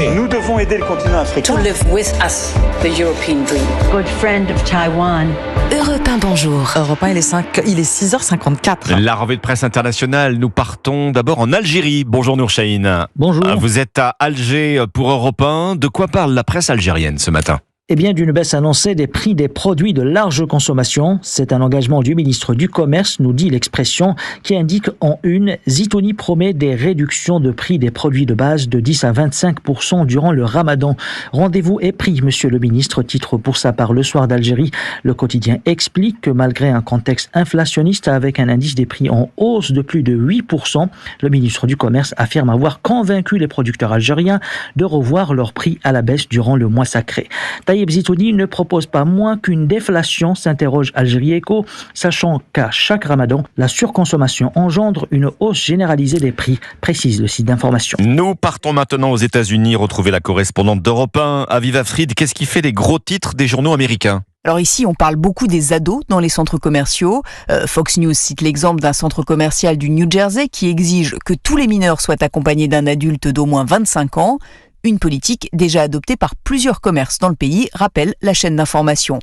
Nous devons aider le continent africain. To live with us, the European dream. Good friend of Taiwan. Europe 1, bonjour. Europe 1, il est 6h54. La revue de presse internationale, nous partons d'abord en Algérie. Bonjour Nour Chahine. Bonjour. Vous êtes à Alger pour Europe 1. De quoi parle la presse algérienne ce matin ? Eh bien, d'une baisse annoncée des prix des produits de large consommation. C'est un engagement du ministre du Commerce, nous dit l'expression, qui indique en une, Zitouni promet des réductions de prix des produits de base de 10 à 25% durant le Ramadan. Rendez-vous est pris, monsieur le ministre, titre pour sa part Le Soir d'Algérie. Le quotidien explique que malgré un contexte inflationniste avec un indice des prix en hausse de plus de 8%, le ministre du Commerce affirme avoir convaincu les producteurs algériens de revoir leurs prix à la baisse durant le mois sacré. Taïeb Zitouni ne propose pas moins qu'une déflation, s'interroge Algérie Echo, sachant qu'à chaque Ramadan, la surconsommation engendre une hausse généralisée des prix, précise le site d'information. Nous partons maintenant aux États-Unis, retrouver la correspondante d'Europe 1, Aviva Fried. Qu'est-ce qui fait les gros titres des journaux américains ? Alors ici, on parle beaucoup des ados dans les centres commerciaux. Fox News cite l'exemple d'un centre commercial du New Jersey qui exige que tous les mineurs soient accompagnés d'un adulte d'au moins 25 ans. Une politique déjà adoptée par plusieurs commerces dans le pays, rappelle la chaîne d'information.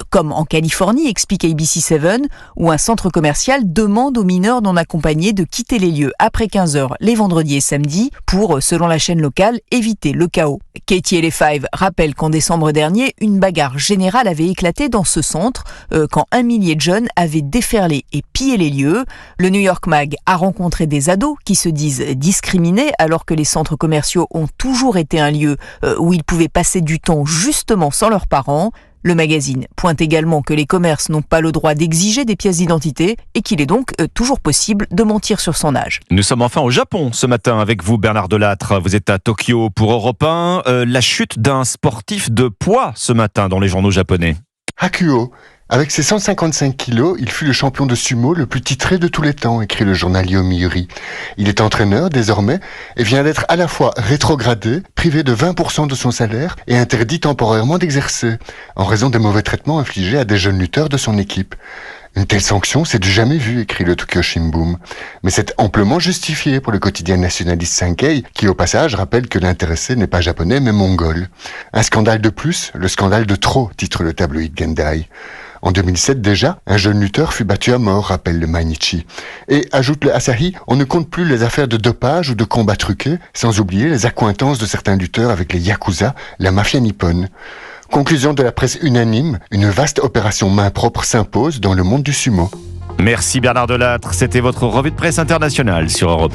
Comme en Californie, explique ABC7, où un centre commercial demande aux mineurs non accompagnés de quitter les lieux après 15h les vendredis et samedis pour, selon la chaîne locale, éviter le chaos. Katie LA5 rappelle qu'en décembre dernier, une bagarre générale avait éclaté dans ce centre quand un millier de jeunes avaient déferlé et pillé les lieux. Le New York Mag a rencontré des ados qui se disent discriminés alors que les centres commerciaux ont toujours été un lieu où ils pouvaient passer du temps justement sans leurs parents. Le magazine pointe également que les commerces n'ont pas le droit d'exiger des pièces d'identité et qu'il est donc toujours possible de mentir sur son âge. Nous sommes enfin au Japon ce matin avec vous, Bernard Delattre. Vous êtes à Tokyo pour Europe 1. La chute d'un sportif de poids ce matin dans les journaux japonais. Hakuo. Avec ses 155 kilos, il fut le champion de sumo le plus titré de tous les temps, écrit le journal Yomiuri. Il est entraîneur désormais et vient d'être à la fois rétrogradé, privé de 20% de son salaire et interdit temporairement d'exercer, en raison des mauvais traitements infligés à des jeunes lutteurs de son équipe. Une telle sanction, c'est du jamais vu, écrit le Tokyo Shimbun. Mais c'est amplement justifié pour le quotidien nationaliste Sankei, qui au passage rappelle que l'intéressé n'est pas japonais mais mongol. Un scandale de plus, le scandale de trop, titre le tabloïd Gendai. En 2007 déjà, un jeune lutteur fut battu à mort, rappelle le Mainichi. Et, ajoute le Asahi, on ne compte plus les affaires de dopage ou de combats truqués, sans oublier les accointances de certains lutteurs avec les Yakuza, la mafia nippone. Conclusion de la presse unanime, une vaste opération main propre s'impose dans le monde du sumo. Merci Bernard Delattre, c'était votre revue de presse internationale sur Europe 1.